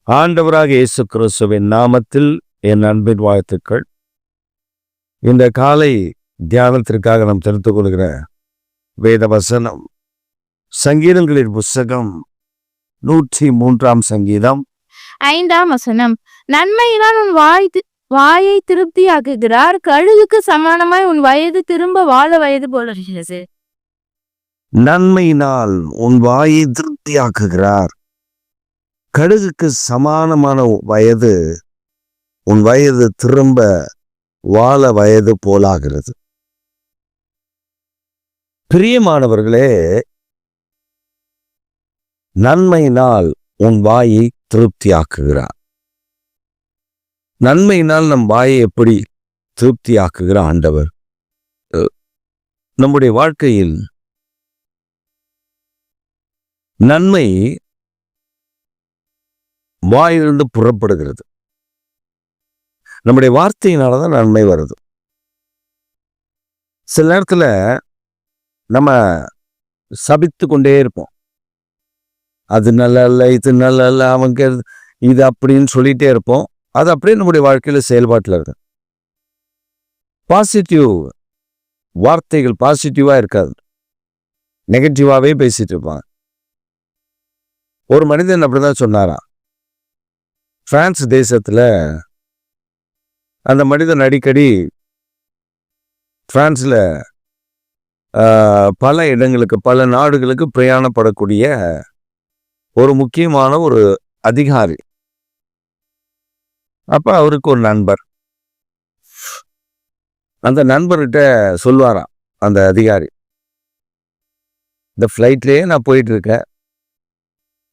ஆண்டவராக இயேசு கிறிஸ்துவின் நாமத்தில் என் அன்பின் வாழ்த்துக்கள். இந்த காலை தியானத்திற்காக நாம் தெரிந்து கொள்கிற வேத வசனம் சங்கீதங்களின் புஸ்தகம் 103 சங்கீதம் 5 நன்மையினால் உன் வாயை திருப்தியாக்குகிறார், கழுகுக்கு சமானமாய் உன் வயது திரும்ப வாழ வயது போல இருக்கிறது. நன்மையினால் உன் வாயை திருப்தியாக்குகிறார், கழுகுக்கு சமானமான வயது உன் வயது திரும்ப வாழ வயது போலாகிறது. பிரியமானவர்களே, நன்மையினால் உன் வாயை திருப்தியாக்குகிறார். நன்மையினால் நம் வாயை எப்படி திருப்தியாக்குகிற ஆண்டவர்? நம்முடைய வாழ்க்கையில் நன்மை வாயிலிருந்து புறப்படுகிறது. நம்முடைய வார்த்தையினாலதான் நன்மை வருது. சில நேரத்துல நம்ம சபித்து கொண்டே இருப்போம். அது நல்லா இல்லை, இது நல்லா இல்லை, அவங்க இது அப்படின்னு சொல்லிட்டே இருப்போம். அது அப்படியே நம்முடைய வாழ்க்கையில செயல்பாட்டில் இருக்கு. பாசிட்டிவ் வார்த்தைகள் பாசிட்டிவா இருக்காது, நெகட்டிவாவே பேசிட்டு இருப்பாங்க. ஒரு மனிதன் அப்படிதான் சொன்னாராம். பிரான்ஸ் தேசத்துல அந்த மனிதன் அடிக்கடி பிரான்ஸ்ல பல இடங்களுக்கு, பல நாடுகளுக்கு பிரயாணப்படக்கூடிய ஒரு முக்கியமான ஒரு அதிகாரி. அப்ப அவருக்கு ஒரு நண்பர், அந்த நண்பர்கிட்ட சொல்வாராம் அந்த அதிகாரி, இந்த ஃப்ளைட்லயே நான் போயிட்டு இருக்கேன்,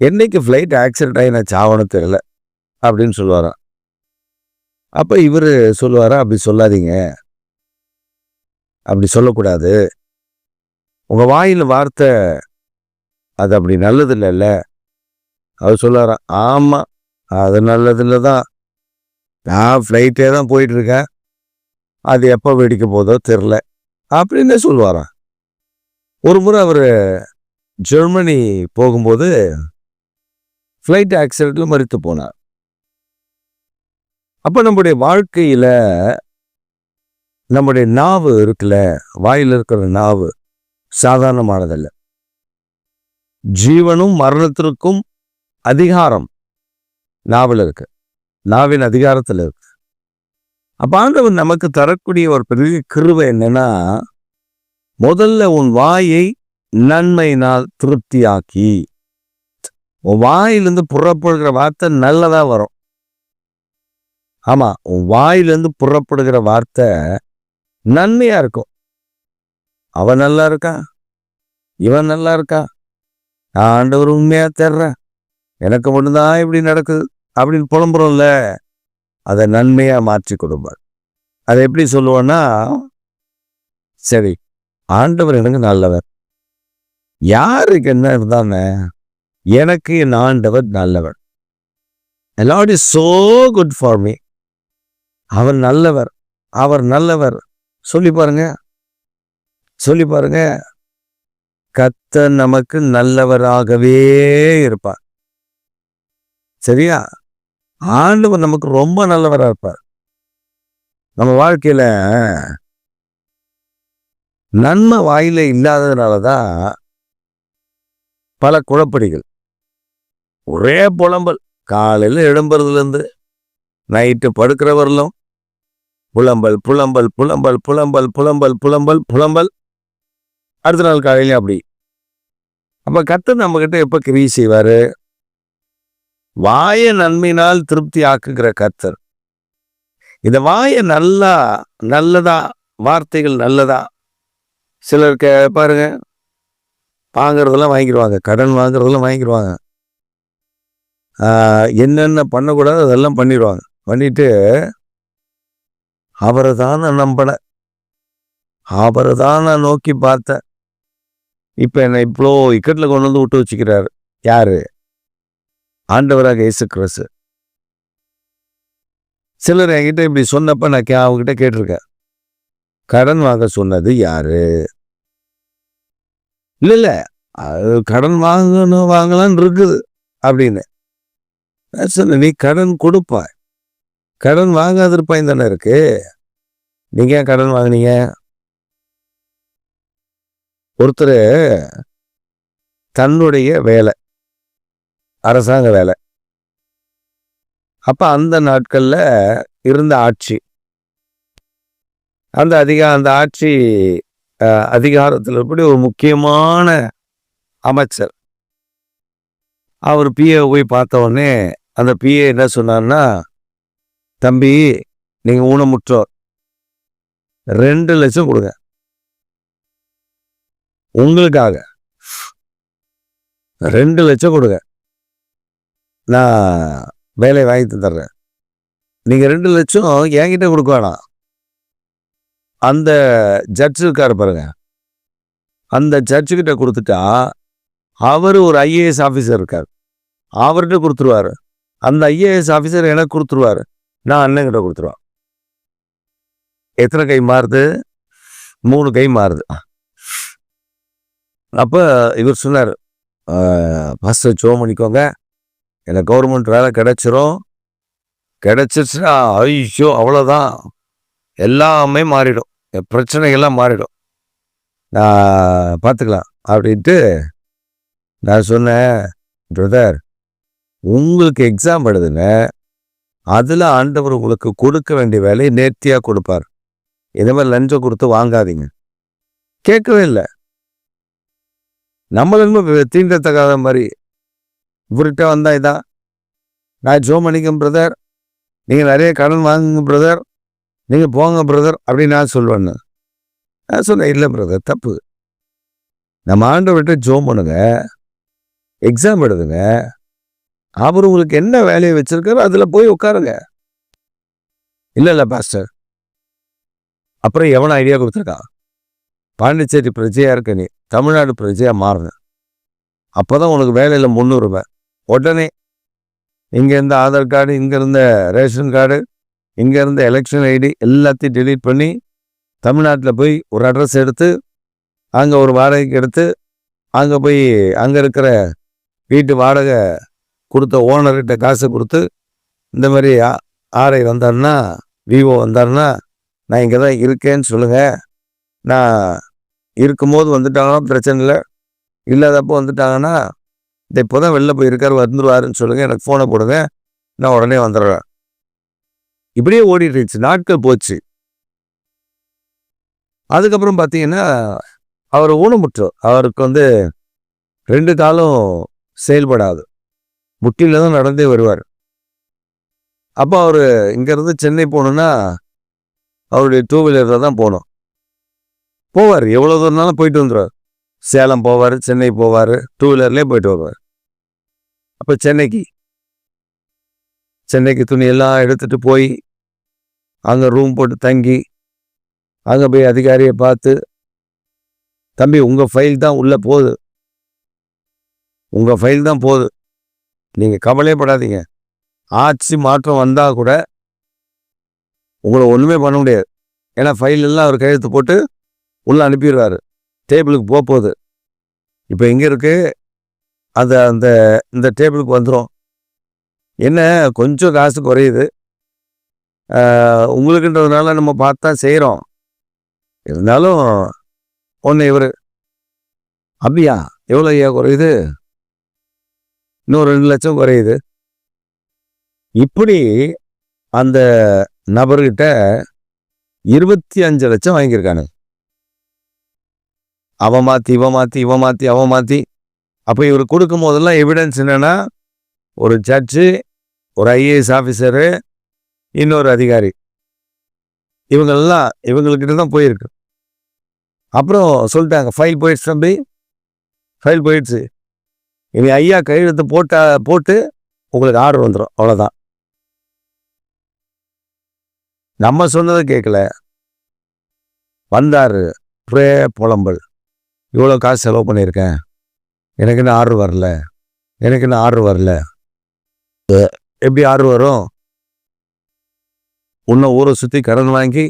என்னைக்கு ஃப்ளைட் ஆக்சிடென்ட் ஆகி நான் சாவணும் தெரியல அப்படின்னு சொல்லுவாராம். அப்ப இவரு சொல்லுவாரா, அப்படி சொல்லாதீங்க, அப்படி சொல்லக்கூடாது, உங்க வாயில வார்த்தை அது அப்படி நல்லது இல்லைல்ல. அவர் சொல்லுவாராம், ஆமா அது நல்லது இல்லைதான், நான் ஃப்ளைட்டே தான் போயிட்டு இருக்கேன், அது எப்போ வெடிக்க போதோ தெரில அப்படின்னு சொல்லுவாராம். ஒரு முறை அவர் ஜெர்மனி போகும்போது ஃப்ளைட் ஆக்சிடென்ட்ல மரித்து போனார். அப்ப நம்முடைய வாழ்க்கையில நம்முடைய நாவு இருக்குல்ல, வாயில் இருக்கிற நாவு சாதாரணமானதல்ல. ஜீவனும் மரணத்திற்கும் அதிகாரம் நாவில் இருக்கு, நாவின் அதிகாரத்தில் இருக்கு. அப்ப ஆண்டவர் நமக்கு தரக்கூடிய ஒரு பெரிய கிருபை என்னன்னா, முதல்ல உன் வாயை நன்மையினால் திருப்தியாக்கி, உன் வாயிலிருந்து புறப்படுகிற வார்த்தை நல்லதா வரும். ஆமா, உன் வாயிலிருந்து புறப்படுகிற வார்த்தை நன்மையா இருக்கும். அவன் நல்லா இருக்கா, இவன் நல்லா இருக்கா, நான் ஆண்டவர் உண்மையா தேடுறேன், எனக்கு மட்டும்தான் இப்படி நடக்குது அப்படின்னு புலம்புறோம்ல, அதை நன்மையா மாற்றி கொடுப்பார். அதை எப்படி சொல்லுவோன்னா, சரி ஆண்டவர் எனக்கு நல்லவர், யாருக்கு என்ன இருந்தானே எனக்கு என் ஆண்டவர் நல்லவர், Lord is so good for me, அவர் நல்லவர், அவர் நல்லவர். சொல்லி பாருங்க, சொல்லி பாருங்க, கர்த்தர் நமக்கு நல்லவராகவே இருப்பார். சரியா? ஆண்டவர் நமக்கு ரொம்ப நல்லவரா இருப்பார். நம்ம வாழ்க்கையில நன்மை வாயில இல்லாததுனாலதான் பல குழப்படிகள், ஒரே புலம்பல், காலையில எழும்புறதுல இருந்து நைட்டு படுக்கிற வரலும் புலம்பல் புலம்பல் புலம்பல் புலம்பல் புலம்பல் புலம்பல் புலம்பல், அடுத்த நாள் காலையில அப்படி. அப்ப கர்த்தர் நம்ம கிட்ட எப்ப கிரியை செய்வாரு? வாய நன்மையினால் திருப்தி ஆக்குகிற கர்த்தர். இந்த வாய நல்லா நல்லதா, வார்த்தைகள் நல்லதா. சிலருக்கு பாருங்க, வாங்குறதெல்லாம் வாங்கிடுவாங்க, கடன் வாங்குறதெல்லாம் வாங்கிடுவாங்க, என்னென்ன பண்ணக்கூடாது அதெல்லாம் பண்ணிடுவாங்க. பண்ணிட்டு அவரை தான் நான் நம்பினேன், அவரை தான் நான் நோக்கி பார்த்தேன், இப்ப என்னை இவ்வளோ இக்கட்ல கொண்டு வந்து விட்டு வச்சுக்கிறாரு. யாரு? ஆண்டவராக இயேசு கிறிஸ்து. சிலர் என்கிட்ட இப்படி சொன்னப்ப நான் அவங்ககிட்ட கேட்டிருக்கேன், கடன் வாங்க சொன்னது யாரு? இல்ல கடன் வாங்கலான்னு இருக்குது அப்படின்னு. நான் சொன்னேன், நீ கடன் கொடுப்பாய், கடன் வாங்காதிருப்பாய் தானே இருக்கு. நீங்க ஏன் கடன் வாங்குனீங்க? ஒருத்தர் தன்னுடைய வேலை அரசாங்க வேலை. அப்ப அந்த நாட்கள்ல இருந்த ஆட்சி, அந்த ஆட்சி அதிகாரத்தில் இருக்கக்கூடிய ஒரு முக்கியமான அமைச்சர், அவர் பிஏ போய் பார்த்த உடனே அந்த பிஏ என்ன சொன்னார்னா, தம்பி நீங்க ஊனமுற்றோர், 2 லட்சம் கொடுங்க உங்களுக்காக, 2 லட்சம் கொடுங்க, நான் வேலை வாங்கி தந்துடுறேன். நீங்க 2 லட்சம் என்கிட்ட கொடுக்க வேணாம், அந்த ஜட்ஜு இருக்காரு பாருங்க, அந்த ஜட்ஜுக்கிட்ட கொடுத்துட்டா அவர் ஒரு ஐஏஎஸ் ஆஃபீஸர் இருக்கார், அவர்கிட்ட கொடுத்துருவாரு. அந்த ஐஏஎஸ் ஆஃபீஸர் எனக்கு கொடுத்துருவாரு, நான் அண்ணன்கிட்ட கொடுத்துருவேன். எத்தனை கை மாறுது? 3 கை மாறுது. அப்ப இவர் சொன்னார், ஃபர்ஸ்ட் ஜோ பண்ணிக்கோங்க, எனக்கு கவர்மெண்ட் வேலை கிடைச்சிரும், கிடைச்சிருச்சுன்னா ஐயோ அவ்வளோதான், எல்லாமே மாறிடும், என் பிரச்சனைகள்லாம் மாறிடும், நான் பார்த்துக்கலாம் அப்படின்ட்டு நான் சொன்னேன், பிரதர் உங்களுக்கு எக்ஸாம் எழுதுங்க, அதில் ஆண்டவர் உங்களுக்கு கொடுக்க வேண்டிய வேலையை நேர்த்தியாக கொடுப்பார், இதே மாதிரி லஞ்சம் கொடுத்து வாங்காதீங்க. கேட்கவே இல்லை. நம்மளும் தீண்டத்தக்காத மாதிரி இவர்கிட்ட வந்தா இதான், நான் ஜோ பண்ணிக்கேன் பிரதர், நீங்கள் நிறைய கடன் வாங்குங்க பிரதர், நீங்கள் போங்க பிரதர் அப்படின்னு நான் சொல்லுவேன்னு. நான் சொன்னேன், இல்லை பிரதர் தப்பு, நம்ம ஆண்டவர்கிட்ட ஜோ பண்ணுங்க, எக்ஸாம் எழுதுங்க, அவர் உங்களுக்கு என்ன வேலையை வச்சிருக்காரோ அதில் போய் உட்காருங்க. இல்லை பாஸ்டர், அப்புறம் எவன் ஐடியா கொடுத்துருக்கான், பாண்டிச்சேரி பிரஜையா இருக்க நீ தமிழ்நாடு பிரஜையா மாறுங்க, அப்போதான் உனக்கு வேலையில் முன்னுரிமை. உடனே இங்கே இருந்த ஆதார் கார்டு, இங்கே இருந்த ரேஷன் கார்டு, இங்கே இருந்த எலெக்ஷன் ஐடி எல்லாத்தையும் டெலீட் பண்ணி தமிழ்நாட்டில் போய் ஒரு அட்ரஸ் எடுத்து அங்கே ஒரு வாடகைக்கு எடுத்து அங்கே போய் அங்கே இருக்கிற வீட்டு வாடகை கொடுத்த ஓனர்கிட்ட காசை கொடுத்து, இந்த மாதிரி ஆர்ஐ வந்தாருன்னா, விவோ வந்தாருன்னா நான் இங்கே தான் இருக்கேன்னு சொல்லுங்கள், நான் இருக்கும்போது வந்துட்டாங்கன்னா பிரச்சனை இல்லை, இல்லாதப்போ வந்துட்டாங்கன்னா இந்த இப்போ தான் வெளில போயிருக்காரு வந்துடுவாருன்னு சொல்லுங்கள், எனக்கு ஃபோனை போடுங்க, நான் உடனே வந்துடுறேன். இப்படியே ஓடிட்டுருச்சு, நாட்கள் போச்சு. அதுக்கப்புறம் பார்த்தீங்கன்னா அவர் ஊனமுற்றோர், அவருக்கு 2 காலும் செயல்படாது, முட்டியில் தான் நடந்தே வருவார். அப்போ அவர் இங்கேருந்து சென்னை போகணுன்னா அவருடைய 2 வீலரில் தான் போவார், எவ்வளோ தூரம்னாலும் போயிட்டு வந்துடுவார், சேலம் போவார், சென்னை போவார், 2 வீலர்லேயே போயிட்டு வருவார். அப்போ சென்னைக்கு துணியெல்லாம் எடுத்துகிட்டு போய் அங்கே ரூம் போட்டு தங்கி அங்கே போய் அதிகாரியை பார்த்து, தம்பி உங்கள் ஃபைல் தான் உள்ளே போகுது, உங்கள் ஃபைல் தான் போகுது, நீங்கள் கவலையே படாதீங்க, ஆட்சி மாற்றம் வந்தால் கூட உங்களை ஒன்றுமே பண்ண முடியாது, ஏன்னா ஃபைல் எல்லாம் அவர் கையெழுத்து போட்டு உள்ளே அனுப்பிடுவார், டேபிளுக்கு போகுது. இப்போ எங்கே இருக்குது அது, இந்த டேபிளுக்கு வந்துடும், என்ன கொஞ்சம் காசு குறையுது, உங்களுக்குன்றதுனால நம்ம பார்த்து தான் செய்கிறோம், இருந்தாலும் ஒன்று இவர் அப்படியா எவ்வளோ ஐயா குறையுது, இன்னும் 2 லட்சம் குறையுது. இப்படி அந்த நபர்கிட்ட 25 லட்சம் வாங்கியிருக்கானு, அவன் மாற்றி. அப்போ இவர் கொடுக்கும் போதெல்லாம் எவிடன்ஸ் என்னன்னா, ஒரு ஜட்ஜு, ஒரு ஐஏஎஸ் ஆஃபீஸரு, இன்னொரு அதிகாரி, இவங்கக்கிட்ட தான் போயிருக்கு. அப்புறம் சொல்லிட்டாங்க, ஃபைல் போயிடுச்சு தம்பி, ஃபைல் போயிடுச்சு, இனி ஐயா கையெழுத்து போட்டு உங்களுக்கு ஆர்டர் வந்துடும், அவ்வளோதான். நம்ம சொன்னதை கேட்கல, வந்தார் ஒரே புலம்பல், இவ்வளோ காசு செலவு பண்ணியிருக்கேன், எனக்கு இன்னும் ஆர்டர் வரல, எப்படி ஆர்டர் வரும், உன்னை ஊரை சுற்றி கடன் வாங்கி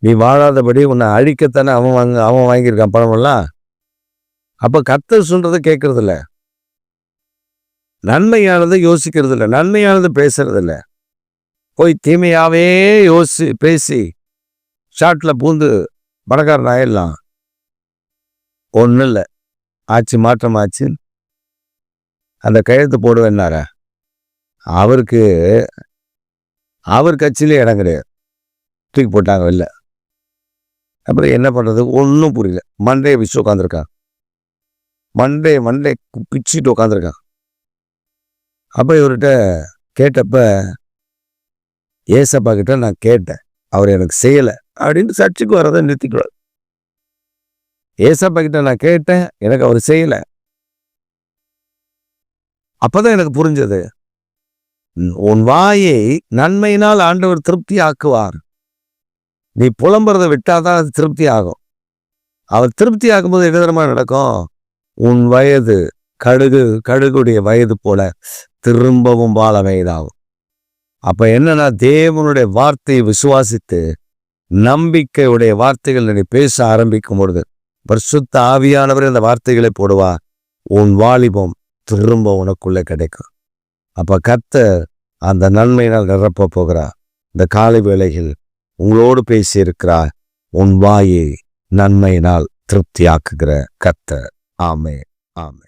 நீ வாழாதபடி உன்னை அழிக்கத்தானே அவன் வாங்கியிருக்கான் பணமெல்லாம். அப்போ கர்த்தர் சொல்றதை கேட்கறது இல்லை. நன்மையானதை யோசிக்கிறது இல்லை, நன்மையானதை பேசுறது இல்லை. போய் தீமையாவே பேசி ஷாட்ல பூந்து பணக்காரன் ஆயிடலாம். ஒன்றும் இல்லை, ஆட்சி மாற்றம் ஆச்சு, அந்த கையெழுத்து போடுவேன்னார அவர் கட்சியிலே இடம் கிடையாது, தூக்கி போட்டாங்க வெளில. அப்புறம் என்ன பண்ணுறது ஒன்றும் புரியல. மண்டையை பிச்சு உட்காந்துருக்கான், மண்டை பிச்சுட்டு உட்காந்துருக்கான். அப்போ இவர்கிட்ட கேட்டப்ப ஏசப்பா கிட்ட நான் கேட்டேன், அவர் எனக்கு செய்யலை அப்படின்னு சர்ச்சுக்கு வரதை நிறுத்திக்கூடாது. ஏசப்பா கிட்ட நான் கேட்டேன், எனக்கு அவர் செய்யலை. அப்பதான் எனக்கு புரிஞ்சது, உன் வாயை நன்மையினால் ஆண்டவர் திருப்தி ஆக்குவார். நீ புலம்புறதை விட்டாதான் அது திருப்தி ஆகும். அவர் திருப்தி ஆக்கும்போது எதிரமா நடக்கும், உன் வயது கழுகுடைய வயது போல திரும்பவும் வாழ வயதாகும். அப்ப என்னன்னா, தேவனுடைய வார்த்தையை விசுவாசித்து நம்பிக்கையுடைய வார்த்தைகள் நீ பேச ஆரம்பிக்கும் பொழுது பரிசுத்த ஆவியானவர் அந்த வார்த்தைகளை போடுவார், உன் வாலிபம் திரும்ப உனக்குள்ள கிடைக்கும். அப்ப கர்த்தர் அந்த நன்மையினால் நிரப்ப போகிறார். இந்த காலை வேளையில் உங்களோடு பேசி இருக்கிறார், உன் வாயை நன்மையினால் திருப்தியாக்குகிற கர்த்தர். ஆமென், ஆமென்.